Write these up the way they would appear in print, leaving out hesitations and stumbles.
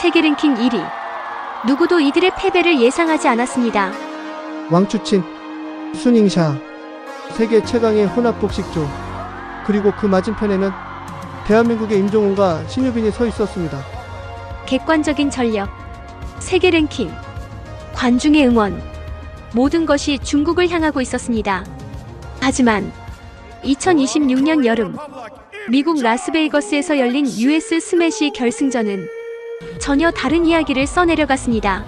세계 랭킹 1위. 누구도 이들의 패배를 예상하지 않았습니다. 왕추친, 수닝샤, 세계 최강의 혼합복식조. 그리고 그 맞은편에는 대한민국의 임종훈과 신유빈이 서 있었습니다. 객관적인 전력, 세계 랭킹, 관중의 응원, 모든 것이 중국을 향하고 있었습니다. 하지만 2026년 여름 미국 라스베이거스에서 열린 US 스매시 결승전은 전혀 다른 이야기를 써내려갔습니다.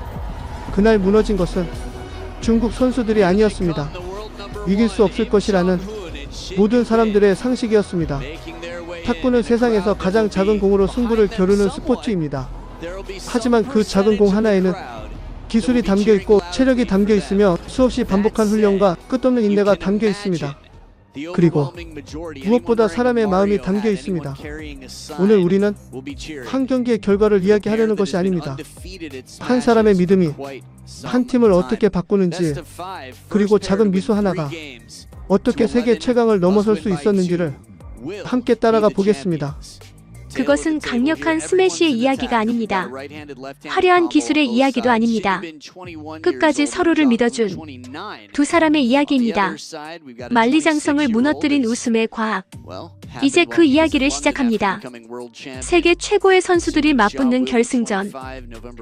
그날 무너진 것은 중국 선수들이 아니었습니다. 이길 수 없을 것이라는 모든 사람들의 상식이었습니다. 탁구는 세상에서 가장 작은 공으로 승부를 겨루는 스포츠입니다. 하지만 그 작은 공 하나에는 기술이 담겨 있고 체력이 담겨 있으며 수없이 반복한 훈련과 끝없는 인내가 담겨 있습니다. 그리고 무엇보다 사람의 마음이 담겨 있습니다. 오늘 우리는 한 경기의 결과를 이야기하려는 것이 아닙니다. 한 사람의 믿음이 한 팀을 어떻게 바꾸는지, 그리고 작은 미소 하나가 어떻게 세계 최강을 넘어설 수 있었는지를 함께 따라가 보겠습니다. 그것은 강력한 스매시의 이야기가 아닙니다. 화려한 기술의 이야기도 아닙니다. 끝까지 서로를 믿어준 두 사람의 이야기입니다. 만리장성을 무너뜨린 웃음의 과학. 이제 그 이야기를 시작합니다. 세계 최고의 선수들이 맞붙는 결승전.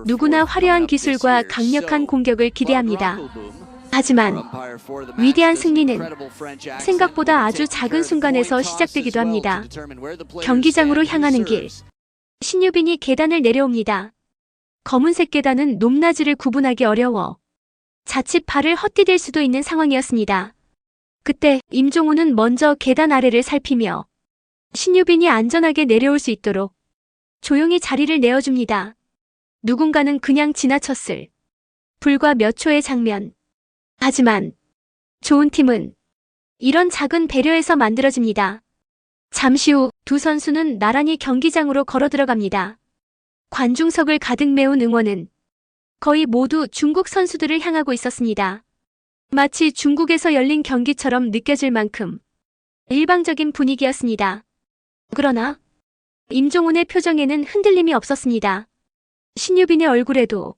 누구나 화려한 기술과 강력한 공격을 기대합니다. 하지만 위대한 승리는 생각보다 아주 작은 순간에서 시작되기도 합니다. 경기장으로 향하는 길. 신유빈이 계단을 내려옵니다. 검은색 계단은 높낮이를 구분하기 어려워 자칫 발을 헛디딜 수도 있는 상황이었습니다. 그때 임종훈은 먼저 계단 아래를 살피며 신유빈이 안전하게 내려올 수 있도록 조용히 자리를 내어줍니다. 누군가는 그냥 지나쳤을 불과 몇 초의 장면. 하지만 좋은 팀은 이런 작은 배려에서 만들어집니다. 잠시 후 두 선수는 나란히 경기장으로 걸어 들어갑니다. 관중석을 가득 메운 응원은 거의 모두 중국 선수들을 향하고 있었습니다. 마치 중국에서 열린 경기처럼 느껴질 만큼 일방적인 분위기였습니다. 그러나 임종훈의 표정에는 흔들림이 없었습니다. 신유빈의 얼굴에도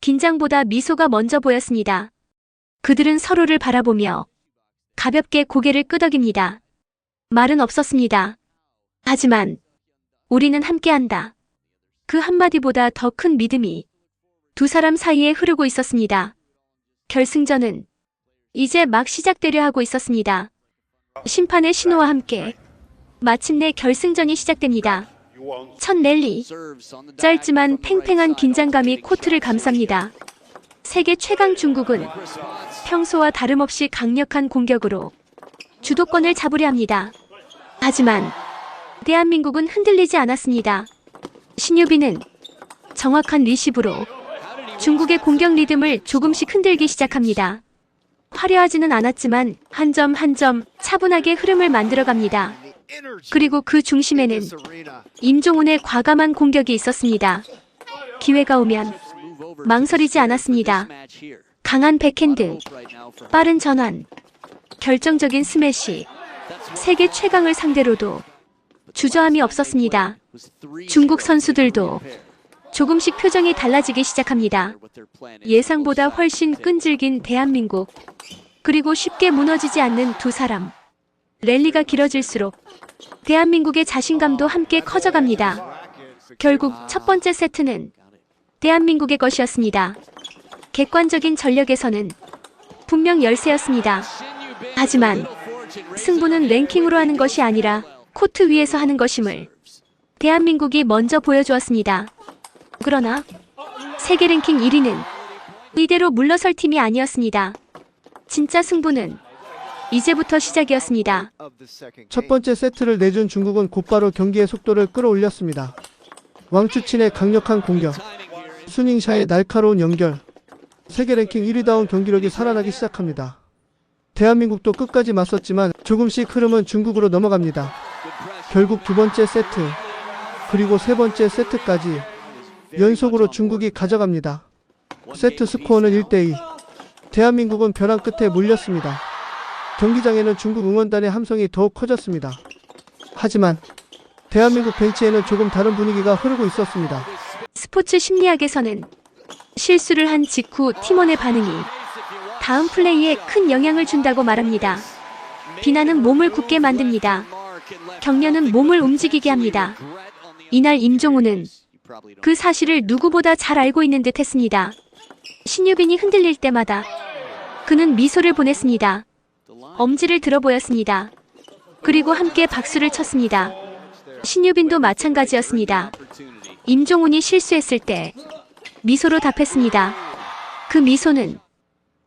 긴장보다 미소가 먼저 보였습니다. 그들은 서로를 바라보며 가볍게 고개를 끄덕입니다. 말은 없었습니다. 하지만 우리는 함께한다. 그 한마디보다 더 큰 믿음이 두 사람 사이에 흐르고 있었습니다. 결승전은 이제 막 시작되려 하고 있었습니다. 심판의 신호와 함께 마침내 결승전이 시작됩니다. 첫 랠리. 짧지만 팽팽한 긴장감이 코트를 감쌉니다. 세계 최강 중국은 평소와 다름없이 강력한 공격으로 주도권을 잡으려 합니다. 하지만 대한민국은 흔들리지 않았습니다. 신유빈은 정확한 리시브로 중국의 공격 리듬을 조금씩 흔들기 시작합니다. 화려하지는 않았지만 한 점 한 점 차분하게 흐름을 만들어갑니다. 그리고 그 중심에는 임종훈의 과감한 공격이 있었습니다. 기회가 오면 망설이지 않았습니다. 강한 백핸드, 빠른 전환, 결정적인 스매시. 세계 최강을 상대로도 주저함이 없었습니다. 중국 선수들도 조금씩 표정이 달라지기 시작합니다. 예상보다 훨씬 끈질긴 대한민국. 그리고 쉽게 무너지지 않는 두 사람. 랠리가 길어질수록 대한민국의 자신감도 함께 커져갑니다. 결국 첫 번째 세트는 대한민국의 것이었습니다. 객관적인 전력에서는 분명 열세였습니다. 하지만 승부는 랭킹으로 하는 것이 아니라 코트 위에서 하는 것임을 대한민국이 먼저 보여주었습니다. 그러나 세계 랭킹 1위는 이대로 물러설 팀이 아니었습니다. 진짜 승부는 이제부터 시작이었습니다. 첫 번째 세트를 내준 중국은 곧바로 경기의 속도를 끌어올렸습니다. 왕추친의 강력한 공격, 수닝샤의 날카로운 연결, 세계 랭킹 1위다운 경기력이 살아나기 시작합니다. 대한민국도 끝까지 맞섰지만 조금씩 흐름은 중국으로 넘어갑니다. 결국 두 번째 세트, 그리고 세 번째 세트까지 연속으로 중국이 가져갑니다. 세트 스코어는 1대2. 대한민국은 벼랑 끝에 몰렸습니다. 경기장에는 중국 응원단의 함성이 더욱 커졌습니다. 하지만 대한민국 벤치에는 조금 다른 분위기가 흐르고 있었습니다. 스포츠 심리학에서는 실수를 한 직후 팀원의 반응이 다음 플레이에 큰 영향을 준다고 말합니다. 비난은 몸을 굳게 만듭니다. 격려는 몸을 움직이게 합니다. 이날 임종훈은 그 사실을 누구보다 잘 알고 있는 듯 했습니다. 신유빈이 흔들릴 때마다 그는 미소를 보냈습니다. 엄지를 들어 보였습니다. 그리고 함께 박수를 쳤습니다. 신유빈도 마찬가지였습니다. 임종훈이 실수했을 때 미소로 답했습니다. 그 미소는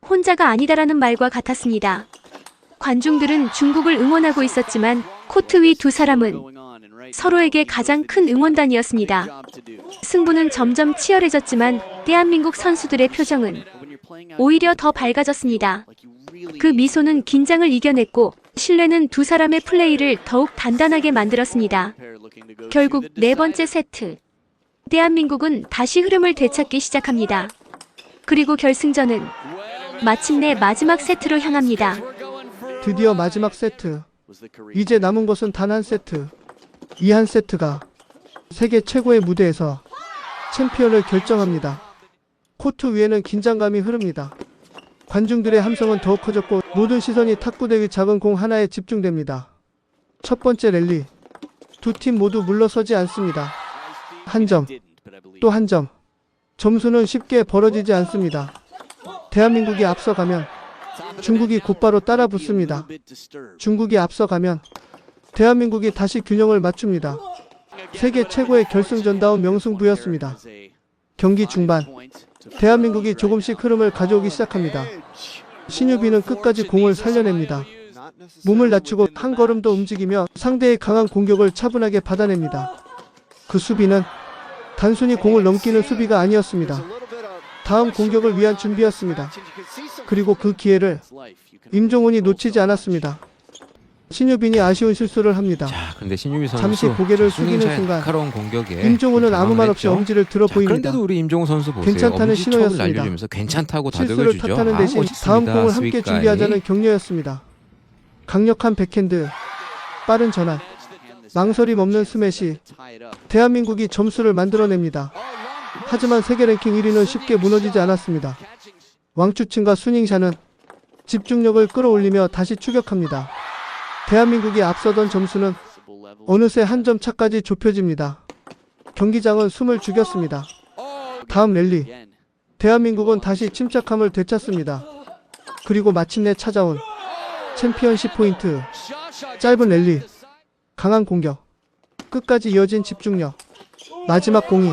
혼자가 아니다라는 말과 같았습니다. 관중들은 중국을 응원하고 있었지만 코트 위 두 사람은 서로에게 가장 큰 응원단이었습니다. 승부는 점점 치열해졌지만 대한민국 선수들의 표정은 오히려 더 밝아졌습니다. 그 미소는 긴장을 이겨냈고 신뢰는 두 사람의 플레이를 더욱 단단하게 만들었습니다. 결국 네 번째 세트. 대한민국은 다시 흐름을 되찾기 시작합니다. 그리고 결승전은 마침내 마지막 세트로 향합니다. 드디어 마지막 세트. 이제 남은 것은 단 한 세트. 이 한 세트가 세계 최고의 무대에서 챔피언을 결정합니다. 코트 위에는 긴장감이 흐릅니다. 관중들의 함성은 더욱 커졌고 모든 시선이 탁구대의 작은 공 하나에 집중됩니다. 첫 번째 랠리. 두 팀 모두 물러서지 않습니다. 한 점, 또 한 점. 점수는 쉽게 벌어지지 않습니다. 대한민국이 앞서가면 중국이 곧바로 따라 붙습니다. 중국이 앞서가면 대한민국이 다시 균형을 맞춥니다. 세계 최고의 결승전다운 명승부였습니다. 경기 중반, 대한민국이 조금씩 흐름을 가져오기 시작합니다. 신유빈은 끝까지 공을 살려냅니다. 몸을 낮추고 한 걸음 더 움직이며 상대의 강한 공격을 차분하게 받아냅니다. 그 수비는 단순히 공을 넘기는 수비가 아니었습니다. 다음 공격을 위한 준비였습니다. 그리고 그 기회를 임종훈이 놓치지 않았습니다. 신유빈이 아쉬운 실수를 합니다. 자, 근데 신유빈 선수 잠시 고개를 숙이는 순간 날카로운 공격에 임종훈은 아무 말 없이 엄지를 들어 자, 보입니다. 그런데도 우리 임종훈 선수 보세요. 괜찮다는 엄지 척을 신호였습니다. 날려주면서 괜찮다고 실수를 다독여주죠. 탓하는 대신 다음 멋있습니다. 공을 함께 스윗가이. 준비하자는 격려였습니다. 강력한 백핸드, 빠른 전환, 망설임 없는 스매시, 대한민국이 점수를 만들어냅니다. 하지만 세계 랭킹 1위는 쉽게 무너지지 않았습니다. 왕추칭과 수닝샤는 집중력을 끌어올리며 다시 추격합니다. 대한민국이 앞서던 점수는 어느새 한 점 차까지 좁혀집니다. 경기장은 숨을 죽였습니다. 다음 랠리, 대한민국은 다시 침착함을 되찾습니다. 그리고 마침내 찾아온 챔피언십 포인트. 짧은 랠리, 강한 공격, 끝까지 이어진 집중력. 마지막 공이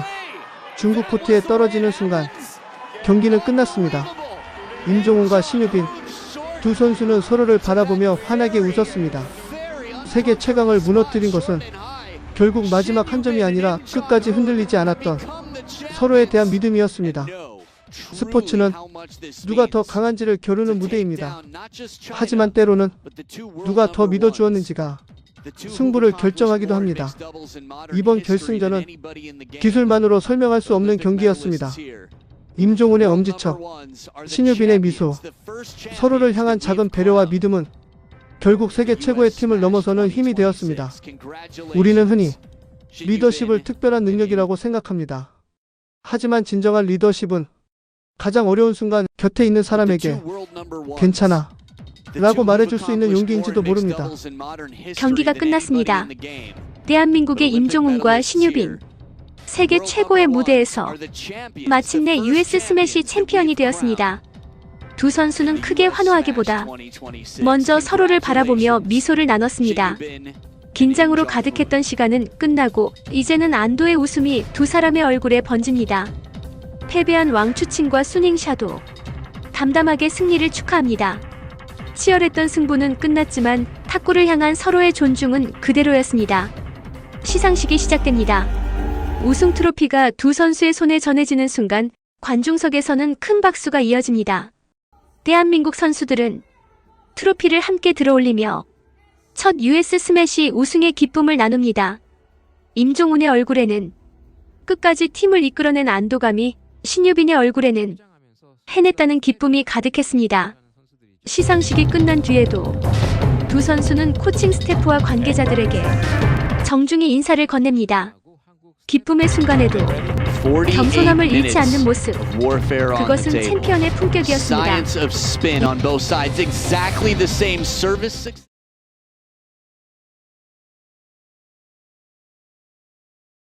중국 코트에 떨어지는 순간 경기는 끝났습니다. 임종훈과 신유빈 두 선수는 서로를 바라보며 환하게 웃었습니다. 세계 최강을 무너뜨린 것은 결국 마지막 한 점이 아니라 끝까지 흔들리지 않았던 서로에 대한 믿음이었습니다. 스포츠는 누가 더 강한지를 겨루는 무대입니다. 하지만 때로는 누가 더 믿어주었는지가 승부를 결정하기도 합니다. 이번 결승전은 기술만으로 설명할 수 없는 경기였습니다. 임종훈의 엄지척, 신유빈의 미소, 서로를 향한 작은 배려와 믿음은 결국 세계 최고의 팀을 넘어서는 힘이 되었습니다. 우리는 흔히 리더십을 특별한 능력이라고 생각합니다. 하지만 진정한 리더십은 가장 어려운 순간 곁에 있는 사람에게 괜찮아 라고 말해줄 수 있는 용기인지도 모릅니다. 경기가 끝났습니다. 대한민국의 임종훈과 신유빈, 세계 최고의 무대에서 마침내 US 스매시 챔피언이 되었습니다. 두 선수는 크게 환호하기보다 먼저 서로를 바라보며 미소를 나눴습니다. 긴장으로 가득했던 시간은 끝나고 이제는 안도의 웃음이 두 사람의 얼굴에 번집니다. 패배한 왕추칭과 수닝샤도 담담하게 승리를 축하합니다. 치열했던 승부는 끝났지만 탁구를 향한 서로의 존중은 그대로였습니다. 시상식이 시작됩니다. 우승 트로피가 두 선수의 손에 전해지는 순간 관중석에서는 큰 박수가 이어집니다. 대한민국 선수들은 트로피를 함께 들어올리며 첫 US 스매시 우승의 기쁨을 나눕니다. 임종훈의 얼굴에는 끝까지 팀을 이끌어낸 안도감이, 신유빈의 얼굴에는 해냈다는 기쁨이 가득했습니다. 시상식이 끝난 뒤에도 두 선수는 코칭 스태프와 관계자들에게 정중히 인사를 건넵니다. 기쁨의 순간에도 겸손함을 잃지 않는 모습. 그것은 챔피언의 품격이었습니다. Science of spin on both sides, exactly the same service.